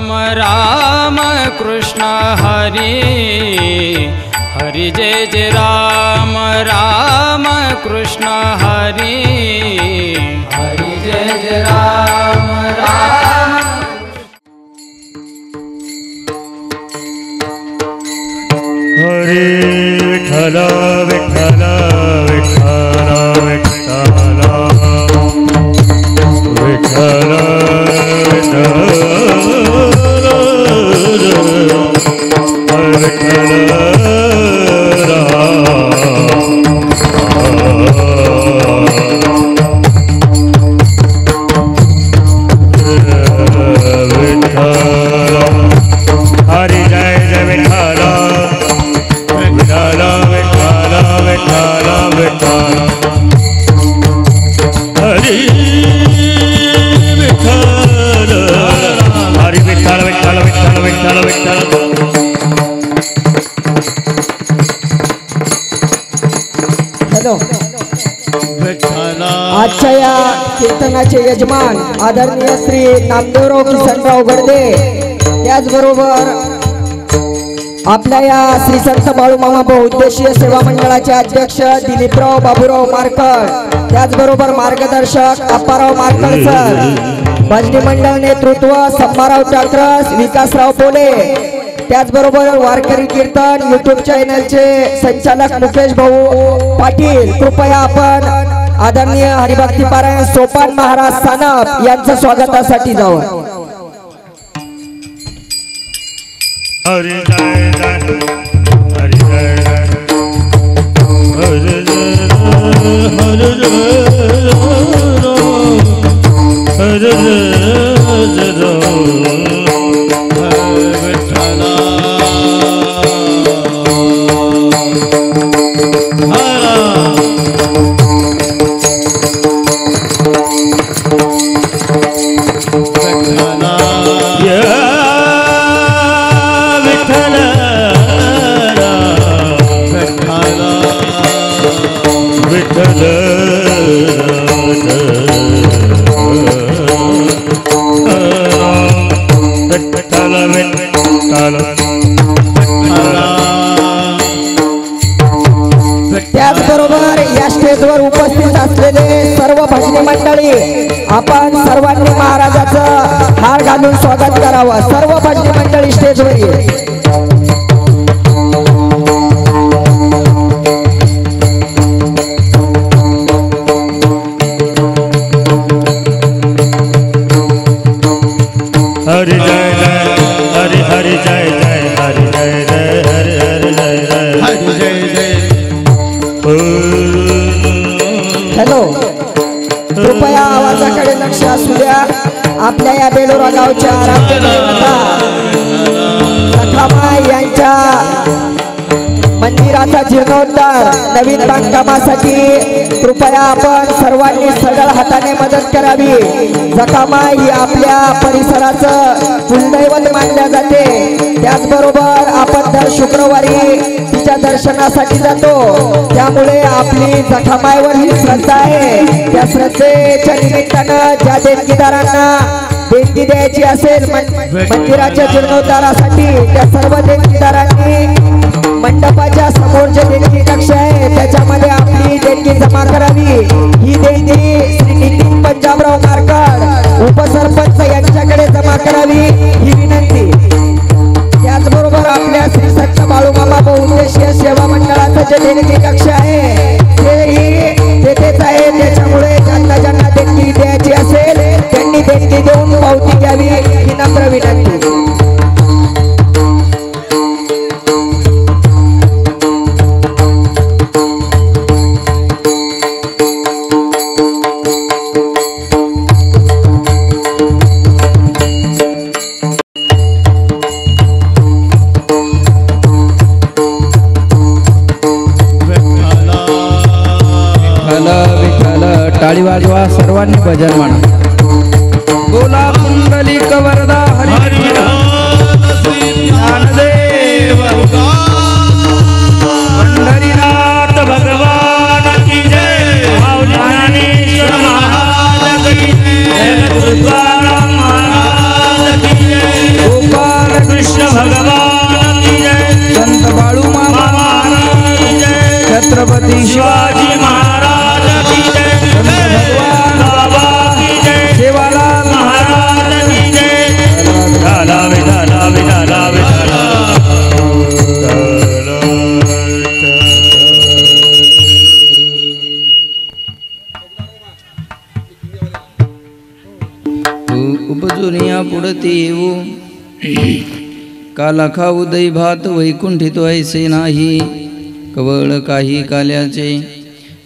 राम राम कृष्ण हरी हरि जय जय राम राम कृष्ण हरी हरि जय जय राम राम। हरे विठ्ठल विठ्ठल विठ्ठल विठ्ठल विठ्ठल हरि जय जय विठ्ठल विठ्ठल विठ्ठल विठ्ठल विठ्ठल हरि विठ्ठल हरि विठ्ठल विठ्ठल विठ्ठल विठ्ठल विठ्ठल। हॅलो, आजच्या या कीर्तनाचे यजमान आदरणीय श्री नामदेवराव किसनराव गडदे, त्याचबरोबर आपल्या या श्री संत बाळूमामा बहुउद्देशीय सेवा मंडळाचे अध्यक्ष दिलीपराव बाबूराव मारकळ, त्याचबरोबर मार्गदर्शक अप्पाराव मारकळ सर, भजनी मंडळ नेतृत्व संभाराव टाकरस, विकासराव पोले, त्याचबरोबर वारकरी कीर्तन यूट्यूब चॅनलचे संचालक मुकेश भाऊ पाटील। कृपया आपण आदरणीय हरिभक्ती पारायण सोपान महाराज सानप यांच्या स्वागतासाठी जाऊ। हरि जय जय हरि जय जय हरि जय हरि जय हरि त्याचबरोबर या स्टेजवर उपस्थित असलेले सर्व भजनी मंडळी, आपण सर्वांनी महाराजाचं हार घालून स्वागत करावं। सर्व भजनी मंडळी स्टेजवर ये। हरि जय जय हरि हरि जय जय हरि जय जय हरि हरि जय जय हरि जय जय। हॅलो, कृपया आवाजाकडे लक्ष असू द्या। आपल्या या बेलोरा गावच्या आराध्य देवता सखामाई यांच्या मंदिराचा जीर्णोद्धार नवीन बांधकामासाठी कृपया आपण सर्वांनी सगळ हाताने मदत करावी। सखामाई ही आपल्या परिसराचं कुलदैवत मानल्या जाते। त्याचबरोबर आपण दर शुक्रवारी तिच्या दर्शनासाठी जातो, त्यामुळे आपली जखामाईवर ही श्रद्धा आहे। त्या श्रद्धेच्या निमित्तानं ज्या देणगीदारांना देणगी द्यायची असेल मंदिराच्या जीर्णोद्धारासाठी, त्या सर्व देणगीदारांनी मंडपाच्या समोर जे देणगी कक्ष आहे त्याच्यामध्ये आपली देणगी जमा करावी। ही देणगी श्री नितीन पंजाबराव मारकळ उपसरपंच यांच्याकडे जमा करावी ही विनंती। त्याचबरोबर आपल्या श्री संत बाळूमामा बहुउद्देशीय सेवा मंडळाचं जे देणगी कक्ष आहे तेही तेथेच आहे, त्याच्यामुळे ज्यांना ज्यांना देणगी द्यायची असेल त्यांनी देणगी देऊन पावती घ्यावी ही नम्र विनंती। टाळी वाजवा, सर्वांनी भजन म्हणा। बोला कुंडलिक वरदा हरी ज्ञानदेव पंढरीनाथ भगवान की जय। ज्ञानेश्वर महाराज की जय। तुकाराम महाराज की जय। पुढती येऊ काला खाऊ दही भात वैकुंठी तो ऐसे नाही कवळ काही काल्याचे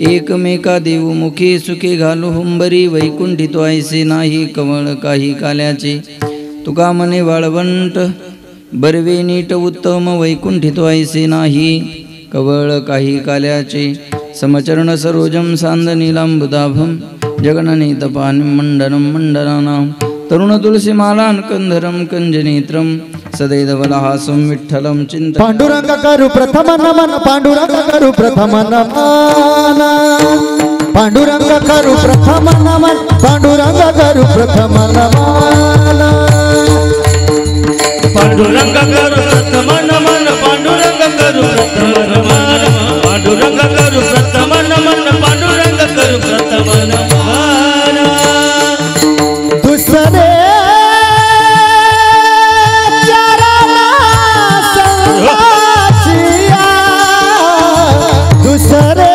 एकमेका देऊ मुखी सुखी घालू हुंबरी वैकुंठी तो ऐसे नाही कवळ काही काल्याचे तुका मने वाळवंट बरवे नीट उत्तम वैकुंठी तो ऐसे नाही कवळ काही काल्याचे समचरण सरोजम सांद नीलांबुदाभम जगननीत पाणी मंडनम मंडनानां तरुण तुलसी मालान कंधरम कंजनेत्रम सदैवलहासं विठ्ठलं चिंत पांडुरंग करू प्रथम नमन पांडुरंग करू प्रथम नमन पांडुरंग करू प्रथम नमन पांडुरंग करू प्रथम नमन पांडुरंग करू प्रथम नमन पांडुरंग करू प्रथम नमन पांडुरंग करू प्रथम नमन पांडुरंग करू प्रथम नमन दुसरे दुसरे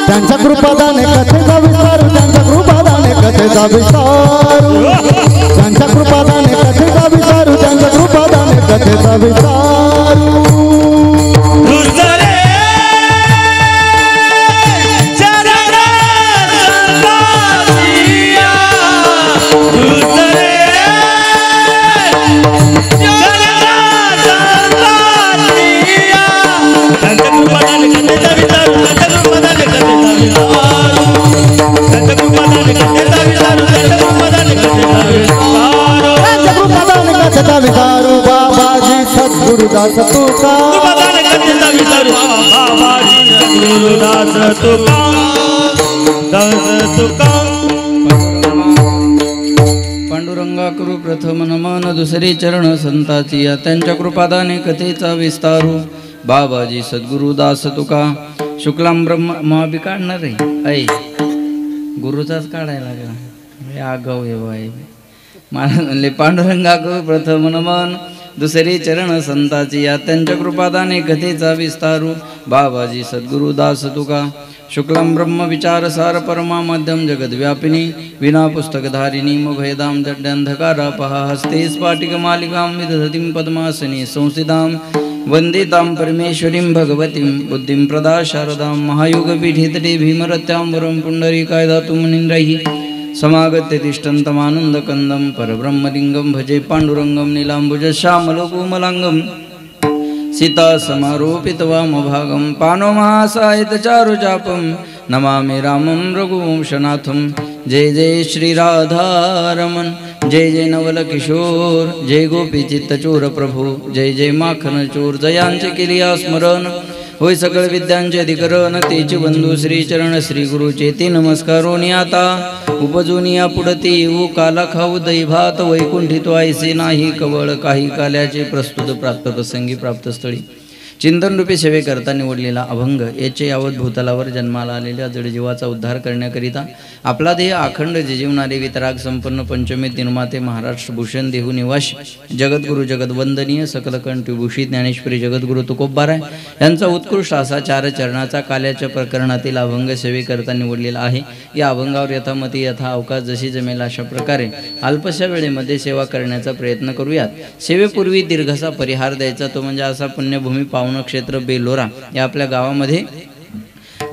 त्यांच्या कृपादाने कथेचा विस्तारू त्यांच्या कृपादाने कथेचा विस्तारू त्यांच्या कृपादाने कथेचा विस्तारू त्यांच्या कृपादाने कथेचा विस्तारू बाबाजी सद्गुरुदास तुका पांडुरंगा करू प्रथम नमन दुसरे चरण संताची या त्यांच्या कृपादाने कथेचा विस्तारू बाबाजी सद्गुरुदास तुका शुक्लां ब्रह्म महाबी काढणार रे ऐ गुरुचाच काढायला लागला आगाव आहे मला म्हणले पांडुरंगा करू प्रथम नमन दुसरे चरण संताची या त्यांच्या कृपादाने कथेचा विस्तारू बाबाजी सद्गुरुदास तुका शुक्लम ब्रह्म विचार सार परमा मध्यम जगद्व्यापिनी विना पुस्तकधारिणी मुभेदाम जड्यंधकारापहा हस्ते स्फाटिक मालिकां विदधतीं पद्मासने संस्थितां वंदितां परमेश्वरीं भगवतीं बुद्धिं प्रदा शारदां महायुगपीठितटे भीमरत्यां वरं पुण्डरीकाय दातुं मुनीन्द्रैः समागत्य तिष्ठन्तमानन्दकन्दं परब्रह्मलिङ्गं भजे पाण्डुरङ्गं नीलाम्बुजश्यामलकोमलाङ्गं सीता समारोपितवामभागं पाणोमहासायितचारुचापं नमामि रामं रघुवंशनाथं जय जय श्रीराधारमण जय जय नवल किशोर जय गोपीचित्तचोर प्रभू जय जय माखन चोर जयांचे केलिया स्मरण होय सकळ विद्यांचे अधिकरण तेचे बंधू श्रीचरण श्री गुरुचे ते नमस्कारोनी आता उपजूनिया पुढती येऊ काला खाऊ दही भात वैकुंठी तो ऐसे नाही कवळ काही काल्याचे प्रस्तुत प्राप्त प्रसंगी प्राप्त स्थळी चिंतन रूपी सेवेकरता निवडलेला अभंग याचे यावत भूतलावर जन्माला आलेल्या जडजीवाचा उद्धार करण्याकरिता आपला देह अखंड जिजीवणारे वितराग संपन्न पंचमी निर्माते महाराष्ट्र भूषण देहू निवासी जगद्गुरु जगदवंदनीय सकल कंठभूषित ज्ञानेश्वरी जगद्गुरु तुकोबाराय यांचा उत्कृष्ट असा चार चरणाचा काल्याच्या प्रकरणातील अभंग सेवेकरता निवडलेला आहे। या अभंगावर यथामती यथा अवकाश जशी जमेल अशा प्रकारे अल्पशा वेळेमध्ये सेवा करण्याचा प्रयत्न करूयात। सेवेपूर्वी दीर्घसा परिहार द्यायचा तो म्हणजे असा पुण्यभूमी क्षेत्र बेलोरा या आपल्या गावामध्ये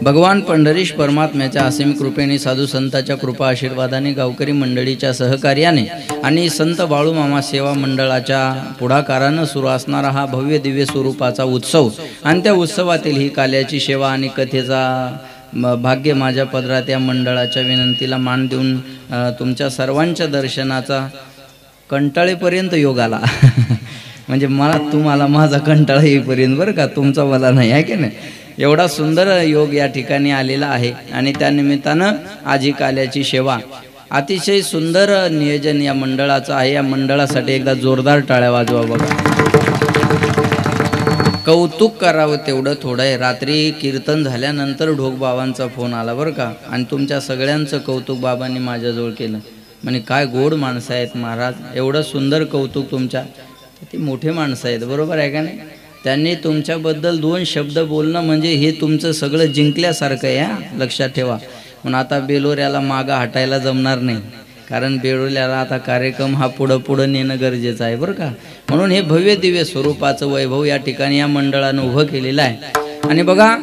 भगवान पंढरीश परमात्म्याच्या असीम कृपेने साधू संतांच्या कृपा आशीर्वादाने गावकरी मंडळीच्या सहकार्याने आणि संत बाळूमामा सेवा मंडळाच्या पुढाकाराने सुरू असणारा हा भव्य दिव्य स्वरूपाचा उत्सव आणि त्या उत्सवातील ही काल्याची सेवा आणि कथेचा भाग्य माझ्या पदरात या मंडळाच्या विनंतीला मान देऊन तुमच्या सर्वांच्या दर्शनाचा कंटाळेपर्यंत योग आला म्हणजे मला तुम्हाला माझा कंटाळा येईपर्यंत बरं का, तुमचा मला नाही आहे की नाही। एवढा सुंदर योग या ठिकाणी आलेला आहे आणि त्या निमित्तानं आज ही काल्याची सेवा अतिशय सुंदर नियोजन या मंडळाचं आहे। या मंडळासाठी एकदा जोरदार टाळ्या वाजवा बघा, कौतुक करावं तेवढं थोडं आहे। रात्री कीर्तन झाल्यानंतर ढोक बाबांचा फोन आला बरं का, आणि तुमच्या सगळ्यांचं कौतुक बाबांनी माझ्याजवळ केलं। म्हणजे काय गोड माणसं आहेत महाराज, एवढं सुंदर कौतुक तुमच्या, ती मोठे माणसं आहेत बरोबर आहे का नाही। त्यांनी तुमच्याबद्दल 2 शब्द बोलणं म्हणजे हे तुमचं सगळं जिंकल्यासारखं आहे हा, लक्षात ठेवा. म्हणून आता बेलोऱ्याला मागं हटायला जमणार नाही, कारण बेलोऱ्याला आता कार्यक्रम हा पुढं नेणं गरजेचं आहे बरं का. म्हणून हे भव्य दिव्य स्वरूपाचं वैभव या ठिकाणी या मंडळानं उभं केलेलं आहे. आणि बघा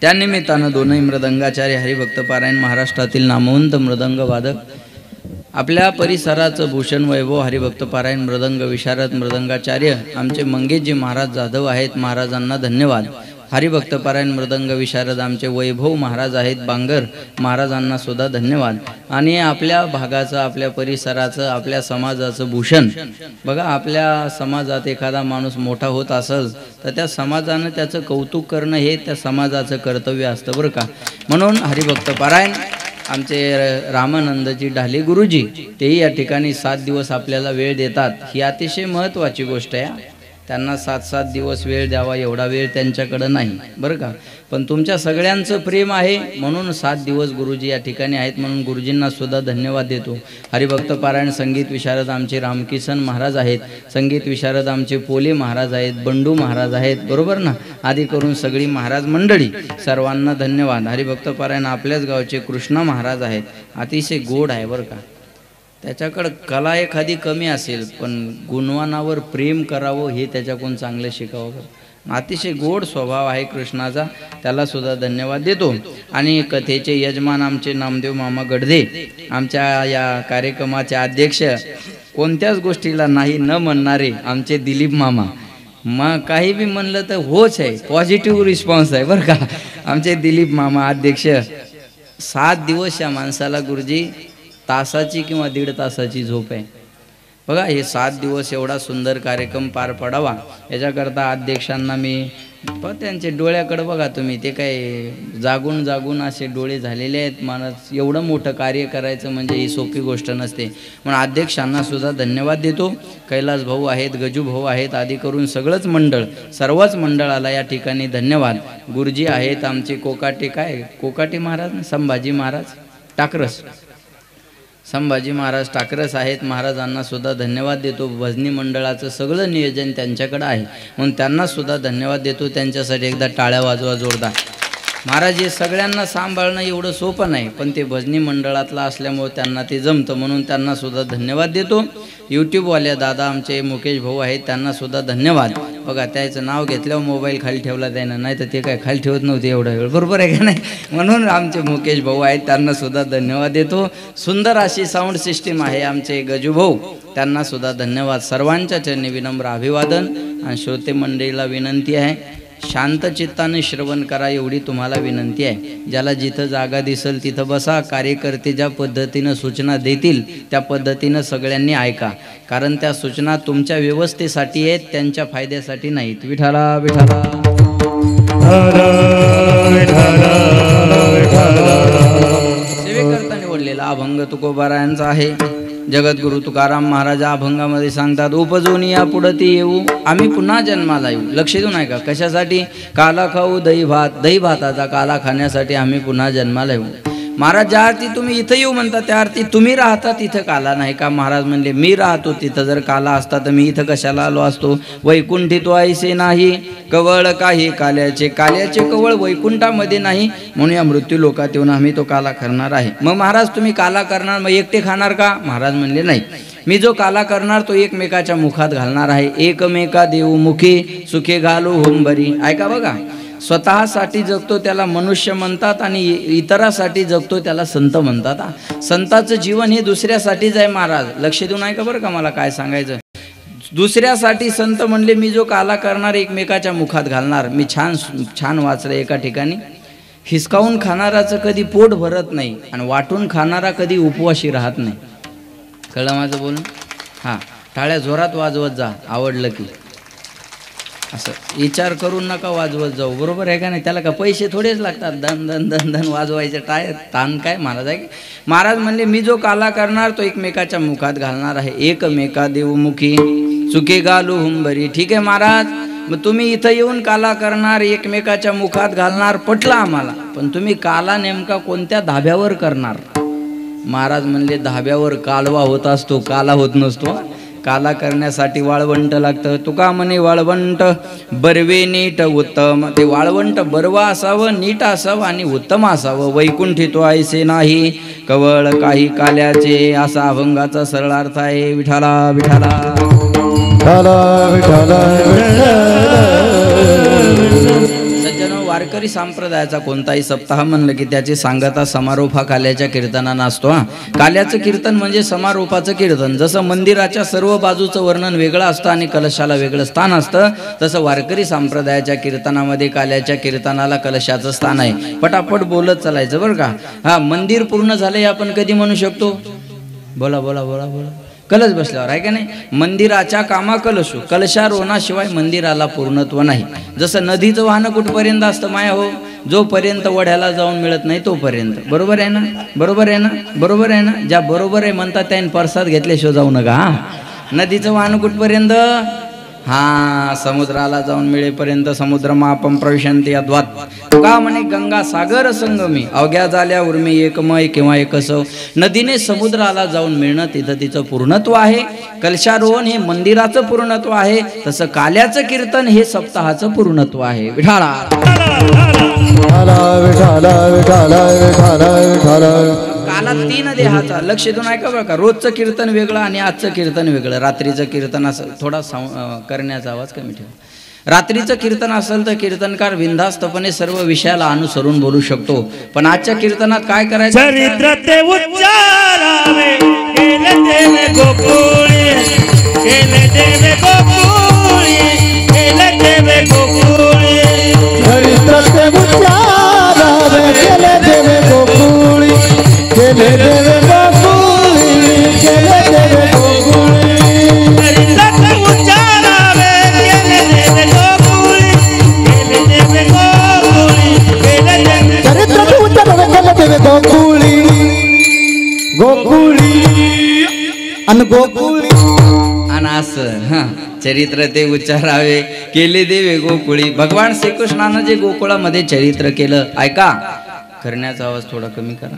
त्यानिमित्तानं दोनही मृदंगाचार्य हरिभक्त पारायण महाराष्ट्रातील नामवंत मृदंग वादक, आपल्या परिसराचं भूषण वैभव हरिभक्त पारायण मृदंग विशारद मृदंगाचार्य आमचे मंगेशजी महाराज जाधव आहेत, महाराजांना धन्यवाद. हरिभक्त पारायण मृदंग विशारद आमचे वैभव महाराज आहेत बांगर, महाराजांना सुद्धा धन्यवाद. आणि आपल्या भागाचं, आपल्या परिसराचं, आपल्या समाजाचं भूषण बघा, आपल्या समाजात एखादा माणूस मोठा होत असेल तर त्या समाजानं त्याचं कौतुक करणं हे त्या समाजाचं कर्तव्य असतं बरं का. म्हणून हरिभक्त पारायण आमचे रामानंदजी ढाले गुरुजी तेही या ठिकाणी 7 दिवस आपल्याला वेळ देतात. ही अतिशय महत्त्वाची गोष्ट आहे. त्यांना 7-7 दिवस वेळ द्यावा एवढा वेळ त्यांच्याकडं नाही बरं का. पण तुमच्या सगळ्यांचं प्रेम आहे म्हणून 7 दिवस गुरुजी या ठिकाणी आहेत, म्हणून गुरुजींना सुद्धा धन्यवाद देतो. हरिभक्त पारायण संगीत विशारद आमचे रामकिसन महाराज आहेत, संगीत विशारद आमचे पोले महाराज आहेत, बंडू महाराज आहेत, बरोबर ना, आदी करून सगळी महाराज मंडळी सर्वांना धन्यवाद. हरिभक्त पारायण आपल्याच गावचे कृष्णा महाराज आहेत, अतिशय गोड आहे बरं का. त्याच्याकडं कला एखादी कमी असेल पण गुणवानावर प्रेम करावं हे त्याच्याकडून चांगलं शिकावं. अतिशय गोड स्वभाव आहे कृष्णाचा, त्याला सुद्धा धन्यवाद देतो. आणि कथेचे यजमान आमचे नामदेव मामा गडदे, आमच्या या कार्यक्रमाचे अध्यक्ष, कोणत्याच गोष्टीला नाही न म्हणणारे आमचे दिलीप मामा. मग काही बी म्हणलं तर होच आहे, पॉझिटिव्ह रिस्पॉन्स आहे बरं का. आमचे दिलीप मामा अध्यक्ष. 7 दिवस या माणसाला गुरुजी तासाची किंवा 1.5 तासाची झोप आहे बघा. हे 7 दिवस एवढा सुंदर कार्यक्रम पार पडावा याच्याकरता अध्यक्षांना मी त्यांचे डोळ्याकडे बघा तुम्ही, ते काय जागून जागून असे डोळे झालेले आहेत. माणूस एवढं मोठं कार्य करायचं म्हणजे ही सोपी गोष्ट नसते. म्हणून अध्यक्षांना सुद्धा धन्यवाद देतो. कैलास भाऊ आहेत, गजू भाऊ आहेत, आदी करून सगळंच मंडळ, सर्वच मंडळाला या ठिकाणी धन्यवाद. गुरुजी आहेत आमचे कोकाटे महाराज, संभाजी महाराज टाकरस, संभाजी महाराज टाकरस आहेत, महाराजांना सुद्धा धन्यवाद देतो. भजनी मंडळाचं सगळं नियोजन त्यांच्याकडे आहे म्हणून त्यांना सुद्धा धन्यवाद देतो. त्यांच्यासाठी एकदा टाळ्या वाजवा जोरदार. महाराज हे सगळ्यांना सांभाळणं एवढं सोपं नाही, पण ते भजनी मंडळातला असल्यामुळे त्यांना ते जमतं म्हणून त्यांना सुद्धा धन्यवाद देतो. यूट्यूबवाल्या दादा आमचे मुकेश भाऊ आहेत, त्यांना सुद्धा धन्यवाद. बघा त्याचं नाव घेतल्यावर मोबाईल खाली ठेवला त्यानं, नाही तर ते काय खाली ठेवत नव्हते एवढा वेळ, बरोबर आहे का नाही. म्हणून आमचे मुकेश भाऊ आहेत, त्यांना सुद्धा धन्यवाद देतो. सुंदर अशी साऊंड सिस्टीम आहे आमचे गजू भाऊ, त्यांना सुद्धा धन्यवाद. सर्वांच्या चरणी विनम्र अभिवादन. आणि श्रोते मंडळीला विनंती आहे, शांत चित्ताने श्रवण करा एवढी तुम्हाला विनंती आहे. ज्याला जिथं जागा दिसेल तिथं बसा. कार्यकर्ते ज्या पद्धतीनं सूचना देतील त्या पद्धतीनं सगळ्यांनी ऐका, कारण त्या सूचना तुमच्या व्यवस्थेसाठी आहेत, त्यांच्या फायद्यासाठी नाहीत. विठाला विठाला सेवेकरता निवडलेला अभंग तुकोबारायांचा आहे. जगद्गुरु तुकाराम महाराज अभंगामध्ये सांगतात, उपजून या पुढती येऊ आम्ही पुन्हा जन्माला येऊ. लक्ष देऊन ऐका, कशासाठी? काला खाऊ दही भात, दही भाताचा काला खाण्यासाठी आम्ही पुन्हा जन्माला येऊ. महाराज ज्या अर्थी तुम्ही इथं येऊ म्हणता त्या अर्थी तुम्ही राहता तिथं काला नाही का. महाराज म्हणले मी राहतो तिथं, जर काला असता तर मी इथं कशाला आलो असतो. वैकुंठी तो ऐसे नाही कवळ काही काल्याचे, काल्याचे कवळ वैकुंठामध्ये नाही, म्हणून या मृत्यू लोकात येऊन आम्ही तो काला करणार आहे. मग महाराज तुम्ही काला करणार, मग एकटे खाणार का? महाराज म्हणले नाही, मी जो काला करणार तो एकमेकाच्या मुखात घालणार आहे. एकमेका देऊ मुखी सुखे घालू होंबरी. ऐका बघा, स्वतःसाठी जगतो त्याला मनुष्य म्हणतात आणि इतरासाठी जगतो त्याला संत म्हणतात. संताचं जीवन हे दुसऱ्यासाठीच आहे महाराज. लक्ष देऊन ऐका बरं का मला काय सांगायचं. दुसऱ्यासाठी संत म्हणले, मी जो काला करणार एकमेकाच्या मुखात घालणार. मी छान वाचलं एका ठिकाणी, हिसकावून खाणाराचं कधी पोट भरत नाही आणि वाटून खाणारा कधी उपवाशी राहत नाही. कळलं माझं बोलून? हां, टाळ्या जोरात वाजवत जा आवडलं की. असं विचार करून नका वाजवत जाऊ, बरोबर आहे का नाही. त्याला का पैसे थोडेच लागतात, धन धन धन धन वाजवायचे टाळ्या. ताण काय महाराज आहे. महाराज म्हणले, मी जो काला करणार तो एकमेकाच्या मुखात घालणार आहे. एकमेका देऊ मुखी चुके घालू हुंबरी. ठीक आहे महाराज, मग तुम्ही इथं येऊन काला करणार, एकमेकाच्या मुखात घालणार, पटलं आम्हाला. पण तुम्ही काला नेमका कोणत्या धाब्यावर करणार? महाराज म्हणले, धाब्यावर कालवा होत असतो, काला होत नसतो. काला करण्यासाठी वाळवंट लागतं. तुका म्हणे वाळवंट बरवे नीट उत्तम. ते वाळवंट बरवा असावं, नीट असावं आणि उत्तम असावं. वैकुंठी तो ऐसे नाही कवळ काही काल्याचे, असा अभंगाचा सरळ अर्थ आहे. विठाला विठाला सज्जन, वारकरी संप्रदायाचा कोणताही सप्ताह म्हणलं की त्याची सांगता समारोप हा काल्याच्या कीर्तनानं असतो. काल्याचं कीर्तन म्हणजे समारोपाचं कीर्तन. जसं मंदिराच्या सर्व बाजूचं वर्णन वेगळं असतं आणि कलशाला वेगळं स्थान असतं, तसं वारकरी संप्रदायाच्या कीर्तनामध्ये काल्याच्या कीर्तनाला कलशाचं स्थान आहे. पटापट बोलत चालायचं बरं का. हा, मंदिर पूर्ण झाले आपण कधी म्हणू शकतो? बोला बोला बोला बोला. कलश बसल्यावर आहे का नाही. मंदिराच्या कामा कलशू, कलशारोहणाशिवाय मंदिराला पूर्णत्व नाही. जसं नदीचं वाहन कुठपर्यंत असतं माया हो, जोपर्यंत वड्याला जाऊन मिळत नाही तोपर्यंत. बरोबर आहे ना, बरोबर आहे ना, बरोबर आहे ना. ज्या बरोबर आहे म्हणतात त्याने परसाद घेतल्याशिवाय जाऊ नका. हा, नदीचं वाहन कुठपर्यंत? हा, समुद्राला जाऊन मिळेपर्यंत. समुद्र मापम प्रविशंती अद्वात. का म्हणे गंगा सागर संगमी अवघ्या झाल्या उर्मी एकमय किंवा एकसव. नदीने समुद्राला जाऊन मिळणं तिथं तिचं पूर्णत्व आहे. कलशारोहण हे मंदिराचं पूर्णत्व आहे, तसं काल्याचं कीर्तन हे सप्ताहाचं पूर्णत्व आहे. विठाळा काला तीन देहाचा. लक्ष देऊन ऐका बरं का. रोजचं कीर्तन वेगळं आणि आजचं कीर्तन वेगळं. रात्रीचं कीर्तन असं थोडा करण्याचा आवाज कमी ठेवा. रात्रीचं कीर्तन असेल तर कीर्तनकार बिनधास्तपणे सर्व विषयाला अनुसरून बोलू शकतो. पण आजच्या कीर्तनात काय करायचं? चरित्र ते उच्चारावे केले देवे गोकुळी, केले देवे गोकुळी, केले देवे गोकुळी. चरित्र ते उच्चारावे केले देवे गोकुळी, केले देवे गोकुळी, केले देवे गोकुळी. चरित्र ते उच्चारावे केले देवे गोकुळी, केले देवे गोकुळी, केले देवे. चरित्र ते उच्चारावे केले देवे गोकुळी, गोकुळी अन गोकुळी. आणि असं हा, चरित्र ते उच्चारावे केले देवे गोकुळी. भगवान श्रीकृष्णानं जे गोकुळामध्ये चरित्र केलं, ऐका, करण्याचा आवाज थोडा कमी करा.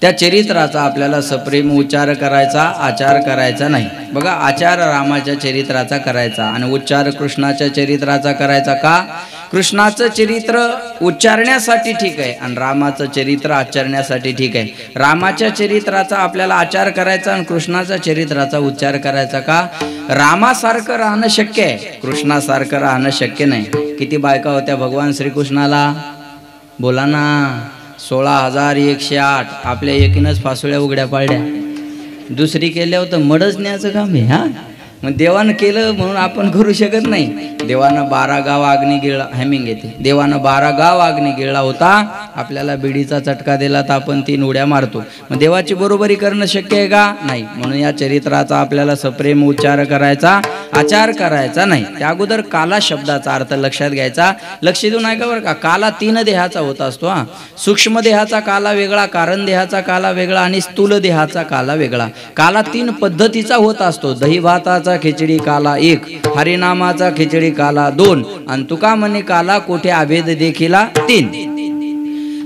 त्या चरित्राचा आपल्याला सप्रेम उच्चार करायचा, आचार करायचा नाही. बघा, आचार रामाच्या चरित्राचा करायचा आणि उच्चार कृष्णाच्या चरित्राचा करायचा. का? कृष्णाचं चरित्र उच्चारण्यासाठी ठीक आहे आणि रामाचं चरित्र आचरण्यासाठी ठीक आहे. रामाच्या चरित्राचा आपल्याला आचार करायचा आणि कृष्णाच्या चरित्राचा उच्चार करायचा. का? रामासारखं राहणं शक्य आहे, कृष्णासारखं राहणं शक्य नाही. किती बायका होत्या भगवान श्रीकृष्णाला? बोला ना. 16,108. आपल्या एकीनंच फासुळ्या उघड्या पाळल्या. दुसरी केल्या होतं मडच न्यायचं काम आहे. हा, मग देवानं केलं म्हणून आपण करू शकत नाही. देवानं 12 गाव अग्नी गिळला. हॅमिंग येते. देवानं 12 गाव अग्नी गिळला होता. आपल्याला बिडीचा चटका दिला तर आपण 3 उड्या मारतो. मग देवाची बरोबरी करणं शक्य आहे का? नाही. म्हणून या चरित्राचा आपल्याला सप्रेम उच्चार करायचा, आचार करायचा नाही. त्या अगोदर काला शब्दाचा अर्थ लक्षात घ्यायचा. लक्ष देऊन ऐका बरं का. काला 3 देहाचा होत असतो. हा, सूक्ष्म देहाचा काला वेगळा, कारण देहाचा काला वेगळा आणि स्थूल देहाचा काला वेगळा. काला 3 पद्धतीचा होत असतो. दही भाताचा खिचडी काला 1, हरिनामाचा खिचडी काला 2 आणि तुका म्हणे काला कोठे अभेद देखीला 3.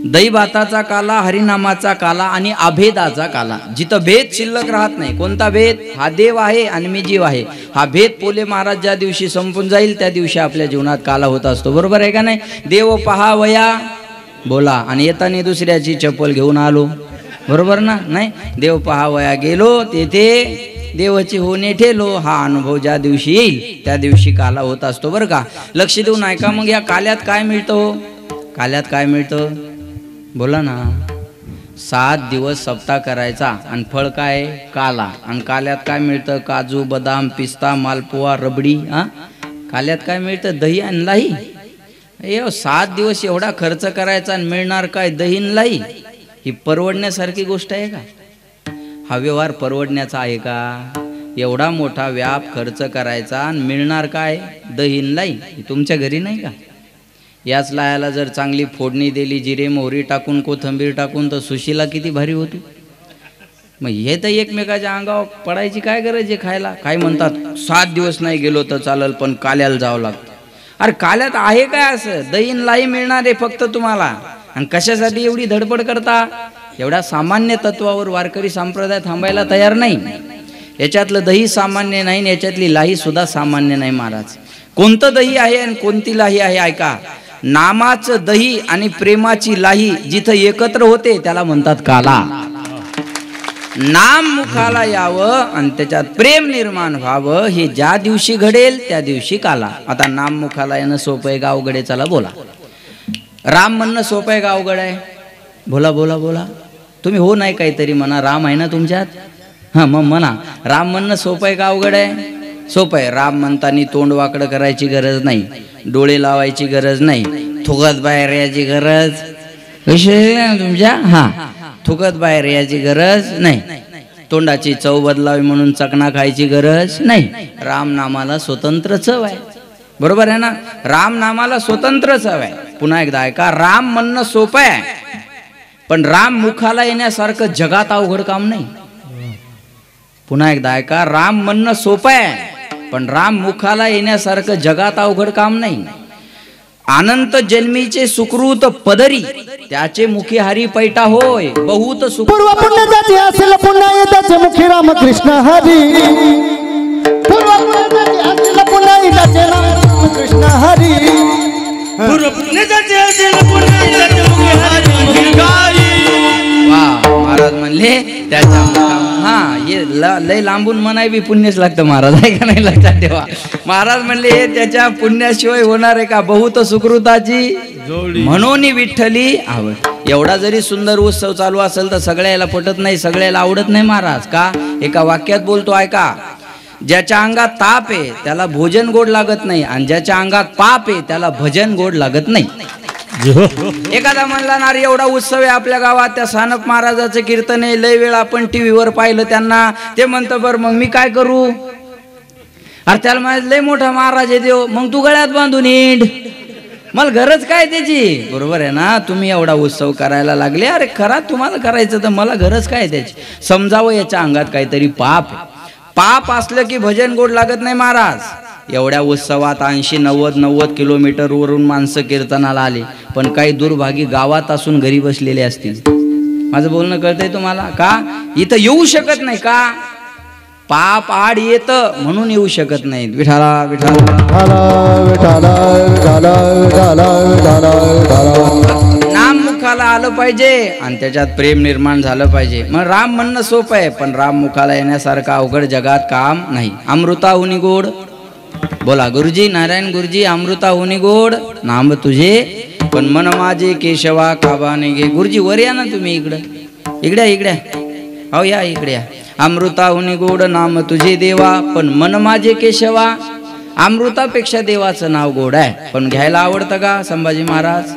दही भाताचा काला, हरिनामाचा काला आणि अभेदाचा काला. जिथं भेद शिल्लक राहत नाही. कोणता भेद? हा देव आहे आणि मी जीव आहे. हा भेद पोले महाराज ज्या दिवशी संपून जाईल त्या दिवशी आपल्या जीवनात काला होत असतो. बरोबर आहे का नाही? देव पहावया बोला आणि येताना दुसऱ्याची चप्पल घेऊन आलो. बरोबर ना? नाही, देव पहावया गेलो तेथे देवाची होणे ठेलो. हा अनुभव ज्या दिवशी येईल त्या दिवशी काला होत असतो. बरं का? लक्ष देऊन ऐका. मग या काल्यात काय मिळतं हो? काल्यात काय मिळतं? बोला ना. 7 दिवस सप्ताह करायचा आणि फळ काय? काला. आणि काल्यात काय मिळतं? काजू, बदाम, पिस्ता, मालपुआ, रबडी. हा, काल्यात काय मिळतं? दही आणि लाई. 7 दिवस एवढा खर्च करायचा आणि मिळणार काय? दही आणि लाई. ही परवडण्यासारखी गोष्ट आहे का? हा व्यवहार परवडण्याचा आहे का? एवढा मोठा व्याप खर्च करायचा आणि मिळणार काय? दही आणि लाई. तुमच्या घरी नाही का? याच लायाला जर चांगली फोडणी दिली, जिरे मोहरी टाकून, कोथिंबीर टाकून, तर सुशीला किती भारी होती. मग हे तर एकमेकाच्या अंगावर पडायची काय गरज आहे खायला? काय म्हणतात 7 दिवस नाही गेलो तर चालेल पण काल्याला जावं लागतं. अरे काल्यात आहे काय असं? दही आणि लाई मिळणार आहे फक्त तुम्हाला. आणि कशासाठी एवढी धडपड करता? एवढ्या सामान्य तत्वावर वारकरी संप्रदाय थांबायला तयार नाही. याच्यातलं दही सामान्य नाही, याच्यातली लाही सुद्धा सामान्य नाही महाराज. कोणतं दही आहे आणि कोणती लाही आहे ऐका. नामाचं दही आणि प्रेमाची लाही जिथं एकत्र होते त्याला म्हणतात काला. नाम मुखाला यावं आणि त्याच्यात प्रेम निर्माण व्हावं हे ज्या दिवशी घडेल त्या दिवशी काला. आता नाम मुखाला येणं सोपं आहे का अवघड आहे? चला बोला. राम म्हणणं सोपं आहे का अवघड आहे? बोला बोला बोला. तुम्ही हो नाही काहीतरी म्हणा. राम आहे ना तुमच्यात? हां मग म्हणा. राम म्हणणं सोपं आहे का अवघड आहे? सोपं आहे. राम म्हणताना तोंड वाकडं करायची गरज नाही, डोळे लावायची गरज नाही, थुकत बाहेर यायची गरज तुमच्या. हां थुकत बाहेर यायची गरज नाही, तोंडाची चव बदलावी म्हणून चकना खायची गरज नाही. राम नामाला स्वतंत्र चव आहे. बरोबर आहे ना? राम नामाला स्वतंत्र चव आहे. पुन्हा एकदा ऐका. राम म्हणणं सोपं आहे पण राम मुखाला येण्यासारखं जगात अवघड काम नाही. पुन्हा एकदा ऐका. राम म्हणणं सोपं आहे पण राम मुखाला येण्यासारखं जगात अवघड काम नाही. अनंत जन्मीचे सुकृत पदरी त्याचे मुखी हरी पैटा होय. बहुत पूर्व पुण्याचे असेल पुन्हा येताचे मुखी रामकृष्ण हरी. पूर्व पुण्याचे असेल पुन्हा येताचे रामकृष्ण हरी. पूर्व पुण्याचे असेल पुन्हा येताचे मुखी हरी. महाराज म्हणले त्याच्या हा हे लय लांबून म्हणाय बी पुण्यच लागतं महाराज आहे का नाही? लक्षात ठेवा. महाराज म्हणले हे त्याच्या पुण्याशिवाय होणार आहे का? बहुत सुकृताची म्हणून विठ्ठली आवड. एवढा जरी सुंदर उत्सव चालू असेल तर सगळ्याला पटत नाही, सगळ्याला आवडत नाही महाराज. का? एका वाक्यात बोलतो ऐका. ज्याच्या अंगात ताप आहे त्याला भोजन गोड लागत नाही आणि ज्याच्या अंगात पाप आहे त्याला भजन गोड लागत नाही. एखादा म्हणला ना रे एवढा उत्सव आहे आपल्या गावात, त्या सानप महाराजाचं कीर्तन आहे, लय वेळ आपण टीव्हीवर पाहिलं त्यांना. ते म्हणतं बरं मग मी काय करू? अरे त्याला माझं लय मोठा महाराज आहे देव, मग तू गळ्यात बांधून हिंड, मला गरज काय त्याची? बरोबर आहे ना? तुम्ही एवढा उत्सव करायला लागले, अरे खरा तुम्हाला करायचं तर मला गरज काय त्याची? समजावं याच्या अंगात काहीतरी पाप. पाप असलं की भजन गोड लागत नाही महाराज. एवढ्या उत्सवात 80-90 किलोमीटर वरून माणसं कीर्तनाला आले पण काही दुर्भागी गावात असून घरी बसलेले असतील. माझं बोलणं कळतंय तुम्हाला? का इथं येऊ शकत नाही? का? पाप आड येत म्हणून येऊ शकत नाही. विठाला विठाला नाम मुखाला आलं पाहिजे आणि त्याच्यात प्रेम निर्माण झालं पाहिजे. मग राम म्हणणं सोपं आहे पण राम मुखाला येण्यासारखं अवघड जगात काम नाही. अमृताहुनी गोड. बोला गुरुजी. नारायण गुरुजी. अमृताहुनी गोड नाम तुझे पण मन माझे केशवा काबाने गे. गुरुजी वर या ना तुम्ही. इकड्या इकड्या हो या इकडे या. अमृताहुनी गोड नाम तुझे देवा पण मन माझे केशवा. अमृतापेक्षा देवाचं नाव गोड आहे पण घ्यायला आवडतं का संभाजी महाराज?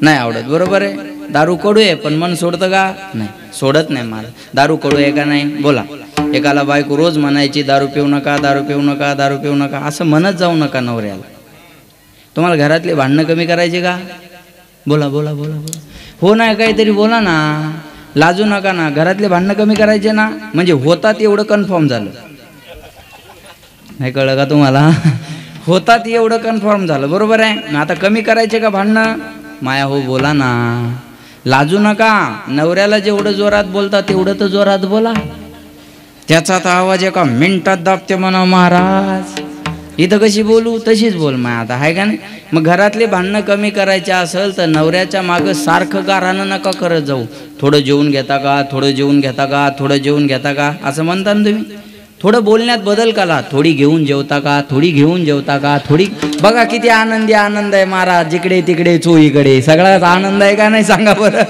नाही आवडत. बरोबर आहे. दारू कडू आहे पण मन सोडतं का? नाही सोडत नाही महाराज. दारू कडू आहे का नाही? बोला. एकाला बायको रोज म्हणायची दारू पिऊ नका, दारू पिऊ नका, दारू पिऊ नका असं म्हणत जाऊ नका नवऱ्याला. तुम्हाला घरातले भांडणं कमी करायचे का? बोला बोला बोला बोला. हो नाही काहीतरी बोला ना. लाजू नका ना. घरातले भांडणं कमी करायचे ना. म्हणजे होतात एवढं कन्फर्म झालं. नाही कळलं का तुम्हाला? होतात एवढं कन्फर्म झालं. बरोबर आहे. आता कमी करायचे का भांडणं? माया हो बोला ना. लाजू नका. नवऱ्याला जेवढं जोरात बोलता तेवढं तर जोरात बोला. त्याचा तर आवाज एका मिनिटात दाबते म्हणा महाराज. इथं कशी बोलू तशीच बोल माया. आता आहे का नाही? मग घरातले भांडणं कमी करायचे असेल तर नवऱ्याच्या मागं सारखं गारानं नका करत जाऊ. थोडं जेवून घेता का, थोडं जेवून घेता का, थोडं जेवून घेता का असं म्हणता ना तुम्ही. थोडं बोलण्यात बदल करा. थोडी घेऊन जेवता का, थोडी घेऊन जेवता का, थोडी. बघा किती आनंदी आनंद आहे महाराज. जिकडे तिकडे चोहीकडे सगळ्यात आनंद आहे का नाही सांगा बरं?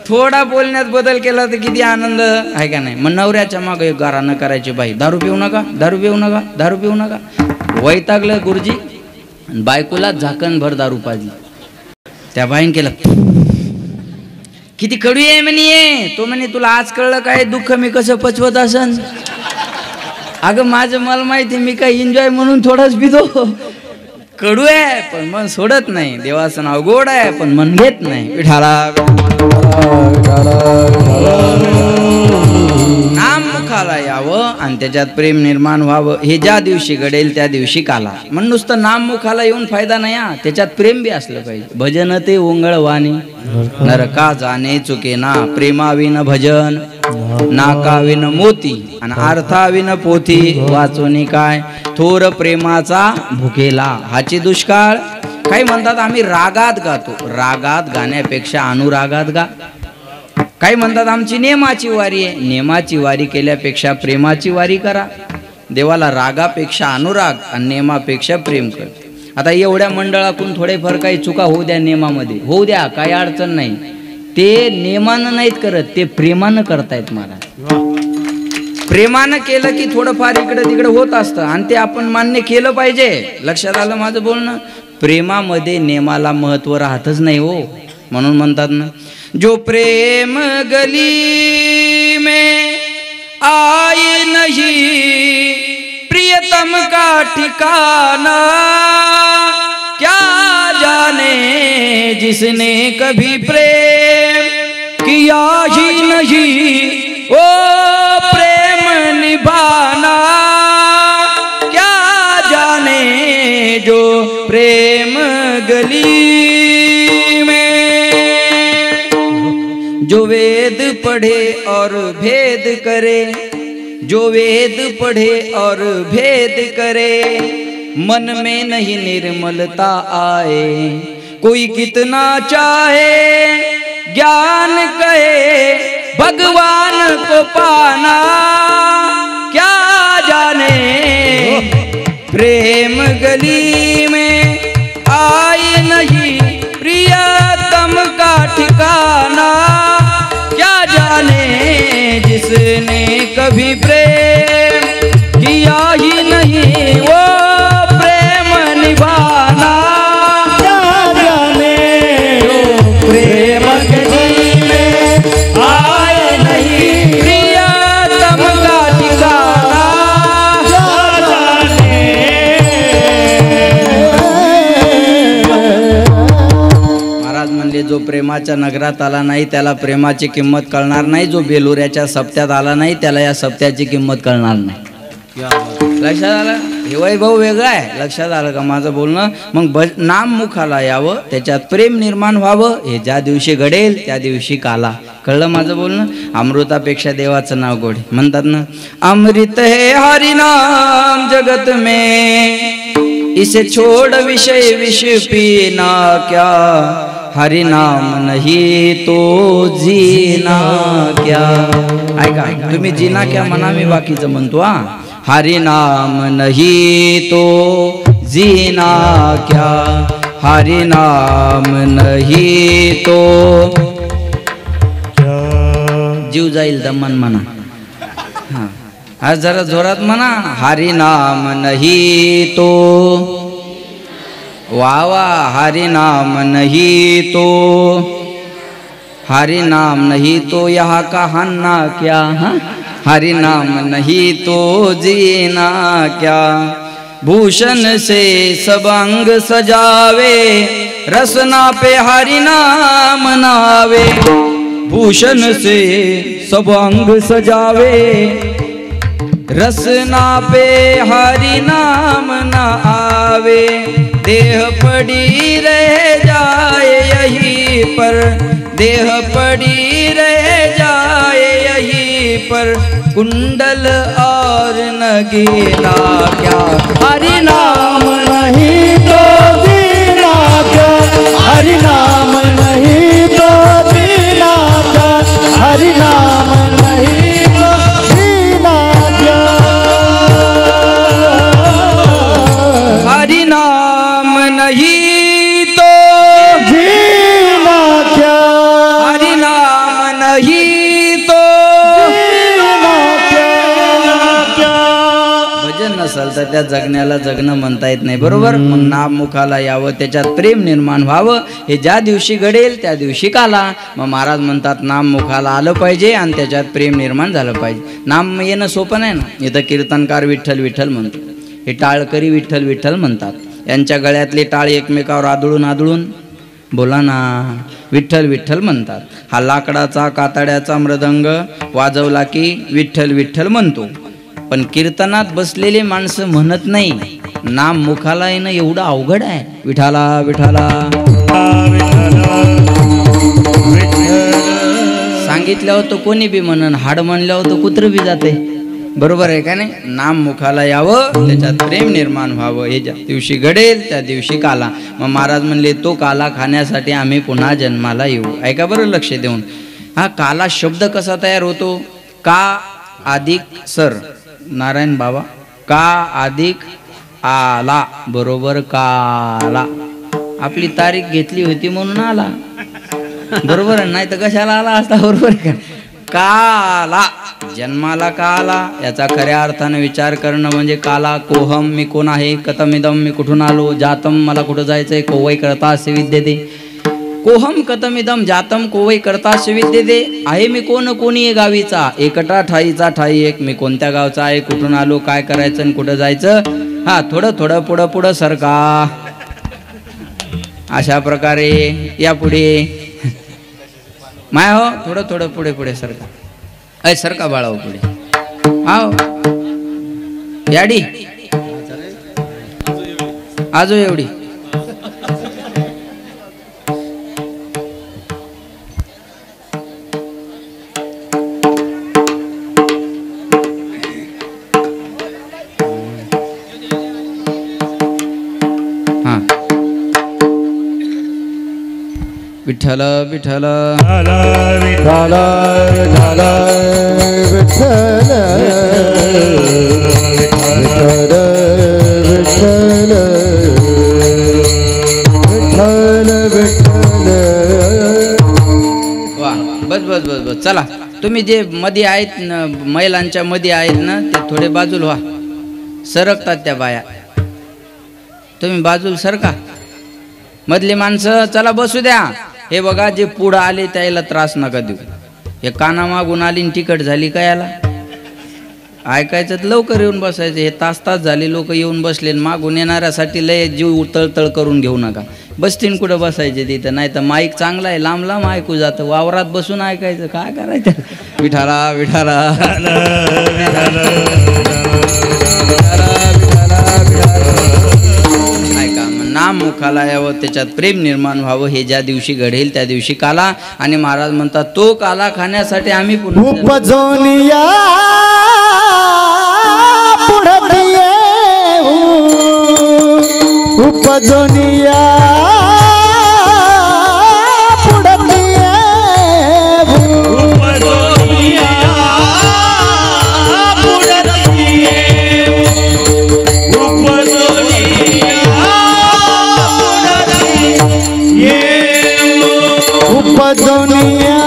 थोडा बोलण्यात बदल केला तर किती आनंद आहे का नाही? मग नवऱ्याच्या मागं एक गारानं करायचे बाई दारू पिऊ नका, दारू पिऊ नका, दारू पिऊ नका. वैतागलं गुरुजी. बायकोला झाकणभर दारू पाजली. त्या बाईन केलं किती कडू आहे म्हणे. तो म्हणे तुला आज कळलं काय दुःख मी कसं पचवत असन? अगं माझं मला माहिती, मी काय एन्जॉय म्हणून थोडाच पितो. कडू आहे पण मन सोडत नाही. देवाचं नाव गोड आहे पण मन घेत नाही. विठाला नाम मुखाला यावं आणि त्याच्यात प्रेम निर्माण व्हावं हे ज्या दिवशी घडेल त्या दिवशी काला. म्हणून नुसतं नाम मुखाला येऊन फायदा नाही. त्याच्यात प्रेम बी असलं पाहिजे. भजन ते ओंगळवाणी नरका जाणे चुके ना प्रेमाविन भजन. नाकाविन मोती आणि अर्थाविन पोथी वाचोनी काय थोर प्रेमाचा भुकेला हाची दुष्काळ. काही म्हणतात आम्ही रागात गातो, रागात गाण्यापेक्षा अनुरागात गा. काही म्हणतात आमची नेमाची वारी आहे, नेमाची वारी केल्यापेक्षा प्रेमाची वारी करा. देवाला रागापेक्षा अनुराग आणि नेमापेक्षा प्रेम कर. आता एवढ्या मंडळातून थोडेफार काही चुका होऊ द्या, नेमामध्ये होऊ द्या, काही अडचण नाही. ते नेमानं नाहीत करत, ते प्रेमानं करतायत महाराज. प्रेमानं केलं की थोडंफार इकडे तिकडे होत असतं आणि ते आपण मान्य केलं पाहिजे. लक्षात आलं माझं बोलणं. प्रेमामध्ये नेमाला महत्व राहतच नाही हो. म्हणून म्हणतात ना, जो प्रेम गली में आए नहीं प्रियतम का ठिकाना, क्या जाने जिसने कभी प्रेम किया ही नहीं ओ प्रेम निभाना, क्या जाने जो प्रेम गली में, जो वेद पढ़े और भेद करे, जो वेद पढ़े और भेद करे, मन में नहीं निर्मलता आए, कोई कितना चाहे ज्ञान कहे भगवान को पाना, क्या जाने प्रेम गली में आए नहीं प्रियतम का ठिकाना, क्या जाने जिसने कभी प्रेम किया ही नहीं वो प्रेम निभाना, क्या जाने जो प्रेम गली में आए नहीं प्रियतम का ठिकाना, क्या जाने. महाराज म्हणले जो प्रेमाच्या नगरात आला नाही त्याला प्रेमाची किंमत कळणार नाही, जो बेलुऱ्याच्या सप्त्यात आला नाही त्याला या सप्त्याची किंमत कळणार नाही. लक्षात आलं. हे वैभव वेगळं आहे. लक्षात आलं का माझं बोलणं. मग नाम मुखाला यावं, त्याच्यात प्रेम निर्माण व्हावं. हे ज्या दिवशी घडेल त्या दिवशी काला. कळलं माझं बोलणं. अमृतापेक्षा देवाचं नाव गोड. म्हणतात ना, अमृत है हरि नाम जगत में, इसे छोड़ विषय विष पीना क्या, हरि नाम नहीं तो जीना क्या. ऐका तुम्ही जीना क्या म्हणा, मी बाकीचं म्हणतो. हरि नाम नहीं तो जीना क्या, हरि नाम नहीं तो जीव जाईल दमन म्हणा. हा आज जरा जोरात म्हणा. हरि नाम नहीं तो वाह वाह, हरि नाम नहीं तो, हरि नाम नहीं तो यहाँ का हन्ना क्या, हरि नाम नहीं तो जीना क्या. भूषण से सब अंग सजावे, रसना पे हरि नाम नावे, भूषण से सब अंग सजावे, रसना पे हरि नाम न आवे, देह पड़ी रह जाए यहीं पर, देह पड़ी रह जाए यहीं पर, कुंडल और नगीना क्या, हरि नाम नहीं तो जीना क्या, हरि नाम नहीं तो जीना क्या, हरि नाम नहीं तो जीना क्या, हरि नाम नहीं तो जीना क्या, हरि नाम नहीं तो जीना क्या. भजन नसल तर त्या जगण्याला जगणं म्हणता येत नाही. बरोबर. मग नाम मुखाला यावं, त्याच्यात प्रेम निर्माण व्हावं. हे ज्या दिवशी घडेल त्या दिवशी काला. मग महाराज म्हणतात नाम मुखाला आलं पाहिजे आणि त्याच्यात प्रेम निर्माण झालं पाहिजे. नाम येणं सोपं नाही ना. इथं कीर्तनकार विठ्ठल विठ्ठल म्हणतो, हे टाळकरी विठ्ठल विठ्ठल म्हणतात. यांच्या गळ्यातले टाळ एकमेकावर आदळून आदळून बोला ना विठ्ठल विठ्ठल म्हणतात. हा लाकडाचा कातड्याचा मृदंग वाजवला की विठ्ठल विठ्ठल म्हणतो. पण कीर्तनात बसलेले माणसं म्हणत नाही. नाम मुखाला येणं एवढं अवघड आहे. विठाला विठाला सांगितल्यावर तर कोणी बी म्हणन, हाड म्हणल्यावर तर कुत्र बी जाते. बरोबर आहे का नाही? नाम मुखाला यावं, त्याच्यात प्रेम निर्माण व्हावं. हे ज्या दिवशी घडेल त्या दिवशी काला. मग महाराज म्हणले तो काला खाण्यासाठी आम्ही पुन्हा जन्माला येऊ. ऐका बरं लक्ष देऊन. हा काला शब्द कसा तयार होतो? का अधिक सर नारायण बाबा, का अधिक आला बरोबर काला. आपली तारीख घेतली होती म्हणून आला. बरोबर आहे, नाही तर कशाला आला असता. बरोबर का? काला जन्माला का आला याचा खऱ्या अर्थाने विचार करणं म्हणजे काला. कोहम मी कोण आहे, कतमिदम मी कुठून आलो, जातम मला कुठं जायचंय, कोवै करतास्य विद्यते. कोहम कतमिदम जातम कोवै करतास्य विद्यते. आहे मी कोण, कोणी आहे गावीचा, एकटा ठाईचा ठाई एक. मी कोणत्या गावचा आहे, कुठून आलो, काय करायचं आणि कुठं जायचं. हा थोडं थोडं पुढं पुढं सरका. अशा प्रकारे या पुढे माय हो, थोडं थोडं पुढे पुढे सरका. अय सरका बाळाव पुढे. आओ याडी आजो एवढी. हा विठ्ठल विठ्ठल विठ्ठल विठ्ठल विठ्ठल विठ्ठल विठ्ठल विठ्ठल विठ्ठल. वा बस बस बस बस. चला तुम्ही जे मध्ये आहेत ना, महिलांच्या मध्ये आहेत ना, ते थोडे बाजूला व्हा. सरकतात त्या बाया. तुम्ही बाजूला सरका. मधली माणसं चला बसू द्या. हे बघा जे पुढं आले त्याला त्रास नका देऊ. हे काना मागून आली तिकट झाली का याला ऐकायचं तर लवकर येऊन बसायचं. हे तास तास झाले लोक येऊन बसले. मागून येणाऱ्यासाठी लय जीव तळतळ करून घेऊ नका. बसतीन कुठं बसायचे तिथं. नाही तर माईक चांगला आहे, लांब लांब ऐकू जातं. वावरात बसून ऐकायचं काय करायचं. विठाला विठाला ऐका. नाम मुखाला यावं, त्याच्यात प्रेम निर्माण व्हावं. हे ज्या दिवशी घडेल त्या दिवशी काला. आणि महाराज म्हणतात तो काला खाण्यासाठी आम्ही पुन्हा उपजोनिया पुढे उपजोनिया उपजोनिया उपजोनिया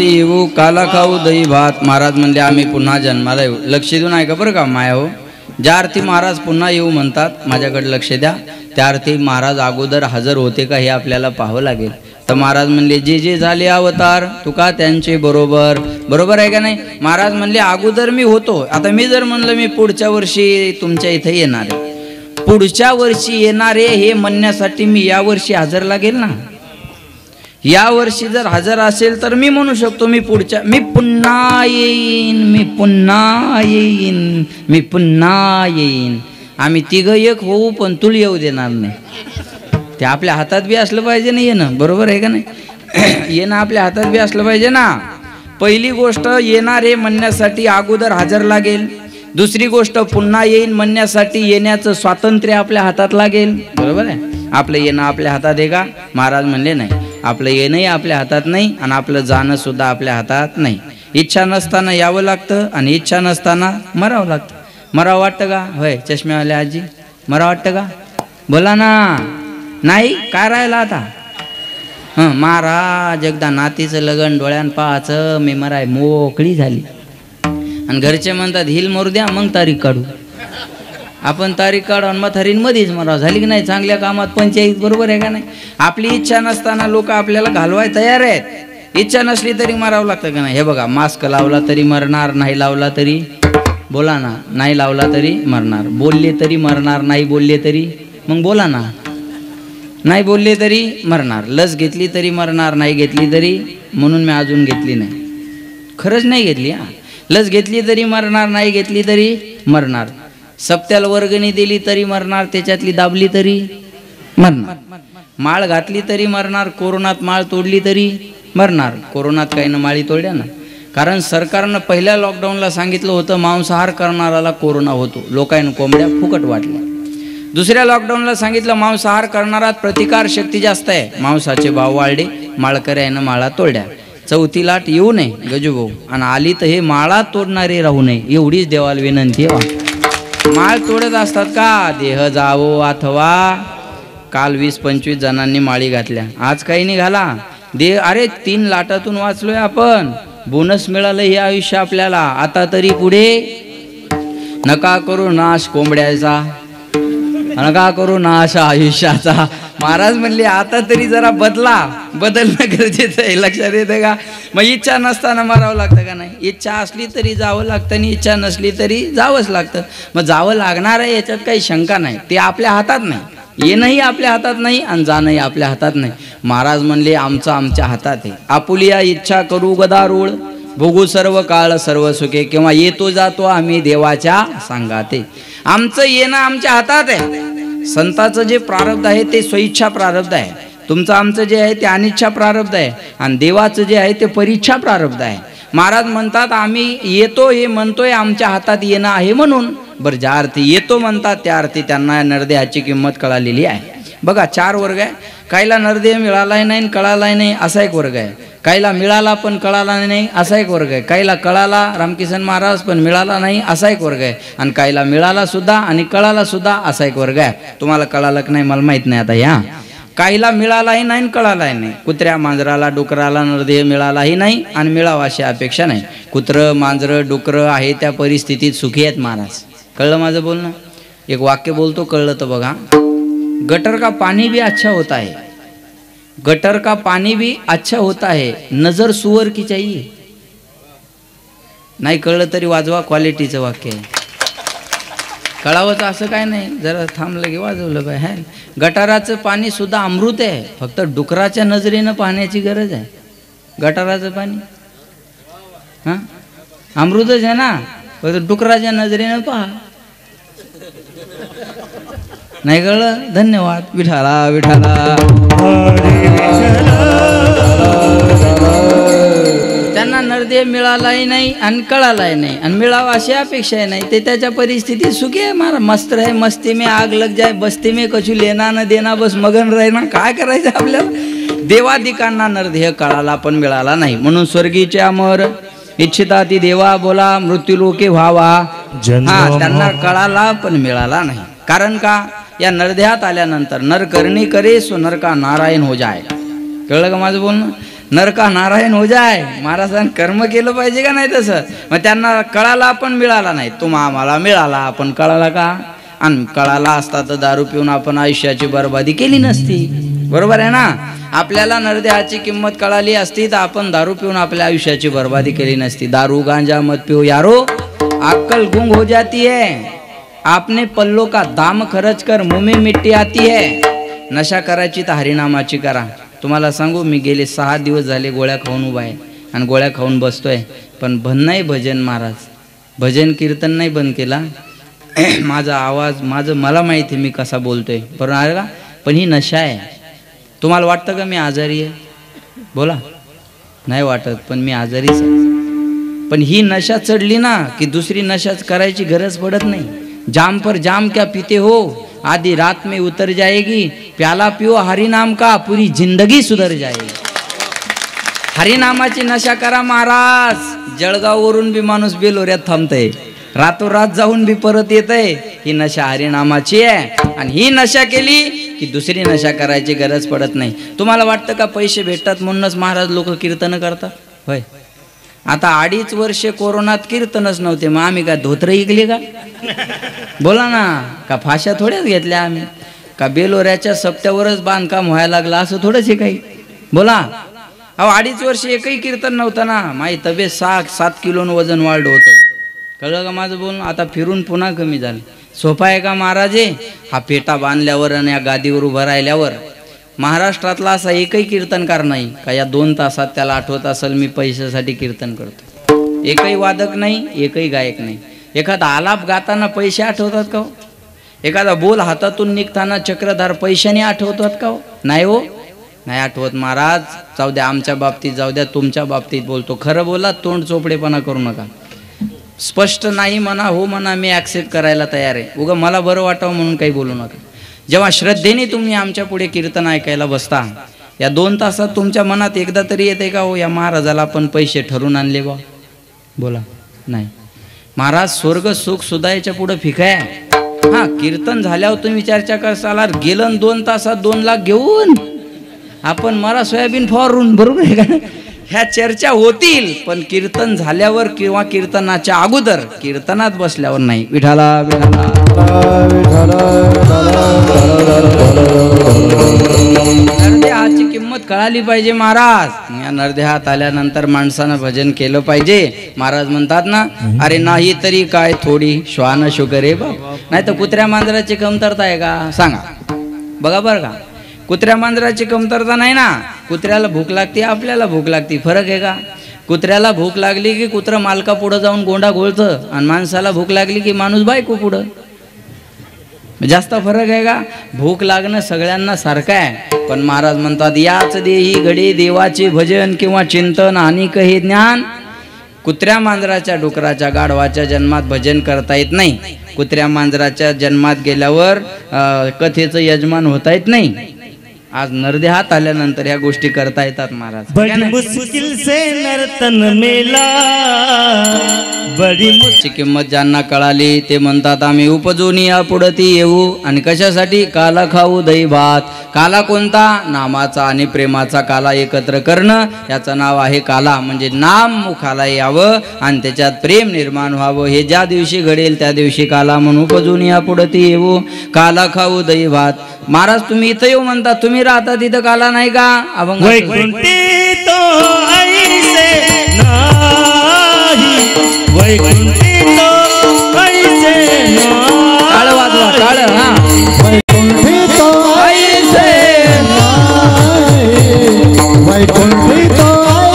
येऊ काला खाऊ दही भात. महाराज म्हणले आम्ही पुन्हा जन्माला येऊ. लक्ष देऊन ऐका बरं का माया हो. ज्या अर्थी महाराज पुन्हा येऊ म्हणतात माझ्याकडे लक्ष द्या. त्या अर्थी महाराज अगोदर हजर होते का हे आपल्याला पाहावं लागेल. तर महाराज म्हणले जे जे झाले अवतार तुका त्यांचे बरोबर. बरोबर आहे का नाही. महाराज म्हणले अगोदर मी होतो. आता मी जर म्हणलं मी पुढच्या वर्षी तुमच्या इथे येणार आहे पुढच्या वर्षी येणारे हे म्हणण्यासाठी मी या वर्षी हजर लागेल ना. या वर्षी जर हजर असेल तर मी म्हणू शकतो मी पुन्हा येईन, मी पुन्हा येईन, मी पुन्हा येईन. आम्ही तिघं एक होऊ पण तुला येऊ देणार नाही. ते आपल्या हातात बी असलं पाहिजे ना येणं, बरोबर आहे का नाही? येणं आपल्या हातात बी असलं पाहिजे ना. पहिली गोष्ट येणार हे म्हणण्यासाठी अगोदर हजर लागेल. दुसरी गोष्ट पुन्हा येईन म्हणण्यासाठी येण्याचं स्वातंत्र्य आपल्या हातात लागेल, बरोबर आहे? आपलं येणं आपल्या हातात आहे का? महाराज म्हणले नाही. आपलं येणंही आपल्या हातात नाही आणि आपलं जाणं सुद्धा आपल्या हातात नाही. इच्छा नसताना यावं लागतं आणि इच्छा नसताना मरावं लागतं. मरावं वाटतं का? होय चष्म्यावाल्या आजी, मरावं वाटतं का? बोला ना. नाही काय राहिलं आता? महाराज एकदा नातीचं लगन डोळ्यान पाहायचं, मी मराय मोकळी झाली. आणि घरचे म्हणतात हिल मरू द्या मग तारीख काढू. आपण तारीख काढू आणि मथारींमध्येच मराव. झाली की नाही? चांगल्या कामात पंचायत, बरोबर आहे का नाही? आपली इच्छा नसताना लोक आपल्याला घालवाय तयार आहेत. इच्छा नसली तरी मरावं लागतं का नाही? हे बघा, मास्क लावला तरी मरणार, नाही लावला तरी, बोला ना, नाही लावला तरी मरणार, बोलले तरी मरणार, नाही बोलले तरी, मग बोला ना, नाही बोलले तरी मरणार, लस घेतली तरी मरणार, नाही घेतली तरी, म्हणून मी अजून घेतली नाही. खरंच नाही घेतली. लस घेतली तरी मरणार, नाही घेतली तरी मरणार. सप्त्याला वर्गणी दिली तरी मरणार, त्याच्यातली दाबली तरी मरणार. माळ घातली तरी मरणार, कोरोनात माळ तोडली तरी मरणार. कोरोनात काही ना माळी तोडल्या ना, कारण सरकारनं पहिल्या लॉकडाऊनला सांगितलं होतं मांसाहार करणाराला कोरोना होतो, लोकांना कोंबड्या फुकट वाटल्या. दुसऱ्या लॉकडाऊनला सांगितलं मांसाहार करणारात प्रतिकार शक्ती जास्त आहे, मांसाचे भाव वाढले, माळकऱ्यानं माळा तोडल्या. चौथी लाट येऊ नये गजूभाऊ, आणि आली तर हे माळा तोडणारे राहू नये, एवढीच देवाला विनंती आहे. माळ तोडत असतात का? देह जावो अथवा. काल 20-25 जणांनी माळी घातल्या, आज काही नाही घाला. अरे 3 लाटातून वाचलोय आपण, बोनस मिळालं हे आयुष्य आपल्याला. आता तरी पुढे नका करू नाश कोंबड्याचा, नका करू नाश आयुष्याचा. महाराज म्हणले आता तरी जरा बदलणं गरजेचं आहे, लक्षात येतं का? मग इच्छा नसताना मरावं लागतं का नाही? इच्छा असली तरी जावं लागतं आणि इच्छा नसली तरी जावंच लागतं. मग जावं लागणार आहे याच्यात काही शंका नाही. ते आपल्या हातात नाही, येणंही आपल्या हातात नाही आणि जाणंही आपल्या हातात नाही. महाराज म्हणले आमचं आमच्या हातात आहे. आपुलिया इच्छा करू गदारूळ, भोगू सर्व काळ सर्व सुखे, किंवा येतो जातो आम्ही देवाच्या सांगाते. आमचं येणं आमच्या हातात आहे. संताचं जे प्रारब्ध आहे ते स्वइच्छा प्रारब्ध आहे, तुमचं आमचं जे आहे ते अनिच्छा प्रारब्ध आहे, आणि देवाचं जे आहे ते परीच्छा प्रारब्ध आहे. महाराज म्हणतात आम्ही येतो हे म्हणतोय, आमच्या हातात येणं आहे म्हणून. बरं, ज्या अर्थी येतो म्हणतात त्या अर्थी त्यांना नरदेहाची किंमत कळालेली आहे. बघा 4 वर्ग आहे. काहीला नरदेह मिळालाही नाही कळालाही नाही असा एक वर्ग आहे. काहीला मिळाला पण कळाला नाही असा एक वर्ग आहे. काहीला कळाला रामकिसन महाराज पण मिळाला नाही असा एक वर्ग आहे. आणि काहीला मिळाला सुद्धा आणि कळाला सुद्धा असा एक वर्ग आहे. तुम्हाला कळालं की नाही मला माहित नाही आता. या काहीला मिळालाही नाही कळालाही नाही. कुत्र्या मांजराला डुकराला नरदेह मिळालाही नाही आणि मिळावा अशी अपेक्षा नाही. कुत्रं मांजरं डुकरं आहे त्या परिस्थितीत सुखी आहेत महाराज. कळलं माझं बोलणं? एक वाक्य बोलतो, कळलं तर बघा. गटर का पानी भी अच्छा होता है, गटर का पानी भी अच्छा होता है, नजर सुअर की चाहिए. नाही कळलं तरी वाजवा, क्वालिटीचं वाक्य आहे. कळावंच असं काय नाही, जरा थांबलं की वाजवलं पाहिजे. गटाराचं पाणी सुद्धा अमृत आहे, फक्त डुकराच्या नजरेनं पाहण्याची गरज आहे. गटाराचं पाणी हां अमृतच आहे ना, फक्त डुकराच्या नजरेनं पहा. नाही कळलं? धन्यवाद. विठाला विठाला. त्यांना नरदेह मिळालाही नाही आणि कळालाही नाही आणि मिळावा अशी अपेक्षा नाही. ते त्याच्या परिस्थितीत सुखी आहे. मारा मस्त रहे, मस्ती में आग लग जाए, बस्ती में कछु लेना न देना, बस मगन राहना. काय करायचं आपल्याला? देवादिकांना नरदेह कळाला पण मिळाला नाही, म्हणून स्वर्गीचे अमर इच्छिता ती देवा बोला मृत्यूलोके व्हावा. हा, त्यांना कळाला पण मिळाला नाही. कारण का? या नरदेहात आल्यानंतर नर करणी करे सो नर का नारायण हो जाय. कळलं का माझं बोलणं? नर का नारायण हो जाय. महाराजांनी कर्म केलं पाहिजे का नाही तसं? मग त्यांना कळाला पण मिळाला नाही. तुम्हा आम्हाला मिळाला आपण कळाला का? आणि कळाला असता तर दारू पिऊन आपण आयुष्याची बर्बादी केली नसती, बरोबर आहे ना? आपल्याला नरदेहाची किंमत कळाली असती तर आपण दारू पिऊन आपल्या आयुष्याची बर्बादी केली नसती. दारू गांजा मत पिओ यारो, अक्कल गुंग हो जाती है. आपने पल्लों का दाम खर्च कर मुंह में मिट्टी आती है। नशा करायची तर हरिनामाची करा। तुम्हाला सांगू, मी गेले 6 दिवस झाले गोळ्या खाऊन उभा आहे आणि गोळ्या खाऊन बसतोय, पण बंद नाही भजन महाराज, भजन कीर्तन नाही बंद केला। माझा आवाज मला माहिती मी कसा बोलतोय, बरोबर आहे का? पण ही नशा आहे। तुम्हाला वाटतं का मी आजारी आहे? बोला, नाही वाटत, पण मी आजारीच आहे। पण ही नशा चढली ना की दुसरी नशाच करायची गरज पडत नाही। जाम पर जाम क्या पीते हो, आधी रात में उतर जाएगी, प्याला पिओ हरि नाम का, पूरी जिंदगी सुधर जाएगी। हरिनामाची नशा करा महाराज। जळगाववरून बी माणूस बेलोऱ्यात थांबतय, रातोरात जाऊन बी परत येतय। ही नशा हरिनामाची आहे आणि ही नशा केली की दुसरी नशा करायची गरज पडत नाही। तुम्हाला वाटतं का पैसे भेटतात म्हणूनच महाराज लोक कीर्तन करतात? होय, आता 2.5 वर्षे कोरोनात कीर्तनच नव्हते, मग आम्ही काय धोत्र ऐकले का? बोला ना, का फाशा थोड्याच घेतल्या आम्ही? का बेलोऱ्याच्या सप्त्यावरच बांधकाम व्हायला लागलं असं थोडंच आहे काही? बोला, अहो 2.5 वर्ष एकही कीर्तन नव्हतं ना। माझी तब्येत 7 किलोनं वजन वाढलं होतं, कळलं का माझं बोलणं? आता फिरून पुन्हा कमी झालं। सोपा आहे का महाराज? हा पेटा बांधल्यावर आणि या गादीवर उभं राहिल्यावर महाराष्ट्रातला असा एकही कीर्तनकार नाही का या 2 तासात त्याला आठवत असेल मी पैशासाठी कीर्तन करतो। एकही वादक नाही, एकही गायक नाही। एखादा आलाप गाताना पैसे आठवतात का हो? एखादा बोल हातातून निघताना चक्रधार पैशाने आठवतात का हो? नाही हो, नाही आठवत महाराज। जाऊ द्या, आमच्या बाबतीत जाऊ द्या, तुमच्या बाबतीत बोलतो, खरं बोला, तोंड चोपडेपणा करू नका। स्पष्ट नाही म्हणा, हो म्हणा, मी ॲक्सेप्ट करायला तयार आहे। उगा मला बरं वाटावं म्हणून काही बोलू नका। जेव्हा श्रद्धेने तुम्ही आमच्या पुढे कीर्तन ऐकायला बसता, या 2 तासात तुमच्या मनात एकदा तरी येते का हो या महाराजाला आपण पैसे ठरवून आणले बा? बोला, नाही। महाराज स्वर्ग सुख सुद्धा याच्या पुढे फिका आहे। हा, कीर्तन झाल्यावर तुम्ही चर्चा करसाल, गेलं 2 तासात 2 लाख घेऊन आपण मला सोयाबीन फवारून, बरोबर आहे का? ह्या चर्चा होतील, पण कीर्तन झाल्यावर किंवा कीर्तनाच्या अगोदर, कीर्तनात बसल्यावर नाही। विठाला विठाला नरदेहाची किंमत कळाली पाहिजे महाराज। या नरदेहात आल्यानंतर माणसानं भजन केलं पाहिजे। महाराज म्हणतात ना, अरे नाही तरी काय थोडी श्वान शुकरे बाप। नाही तर कुत्र्या मांजराची कमतरता आहे का? सांगा बघा बरं का? कुत्र्या मांजराची कमतरता नाही ना। कुत्र्याला भूक लागते, आपल्याला भूक लागते, फरक आहे का? कुत्र्याला भूक लागली की कुत्रा मालका पुढं जाऊन गोंडा घोळतं, आणि माणसाला भूक लागली की माणूस बायको पुढं। जास्त फरक आहे का? भूक लागणं सगळ्यांना सारखं आहे, पण महाराज म्हणतात याच देही घडी देवाचे भजन किंवा चिंतन आणि काही ज्ञान। कुत्र्या मांजराच्या, डुकराच्या, गाढवाच्या जन्मात भजन करता येत नाही। कुत्र्या मांजराच्या जन्मात गेल्यावर कथेचं यजमान होता येत नाही। आज नरदेहात आल्यानंतर ह्या गोष्टी करता येतात महाराज। बड़ी मुश्किल से नर्तन मेला, बड़ी मुश्किल किंमत ज्यांना कळाली ते म्हणतात आम्ही उपजून या पुढती येऊ। आणि कशासाठी? काला खाऊ दही भात। काला कोणता? नामाचा आणि प्रेमाचा काला एकत्र करणं, याचं नाव आहे काला। म्हणजे नाम मुखाला यावं आणि त्याच्यात प्रेम निर्माण व्हावं। हे ज्या दिवशी घडेल त्या दिवशी काला म्हणून उपजून या पुढती येऊ, काला खाऊ दही भात। महाराज तुम्ही इथं येऊ म्हणता, तुम्ही राहता तिथं काला नाही का? अभंग वैकुंठी तो ऐसे नाही, वैकुंठी तो ऐसे नाही। काळ वाजवा, काळ। हा, वैकुंठी तो ऐसे नाही, वैकुंठी तो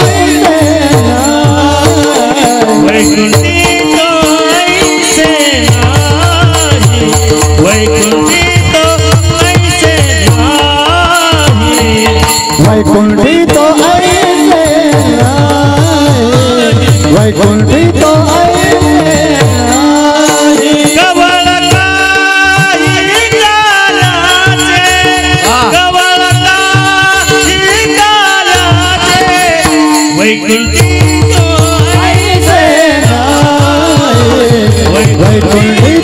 ऐसे नाही, वैकुंठी तो ऐसे नाही, वैकुंठी वैकुंठी तो ऐसे नाही, वैकुंठी तो ऐसे नाही। कवळ काही कालाचे, कवळ काही कालाचे, वैकुंठी तो ऐसे नाही, वैकुंठी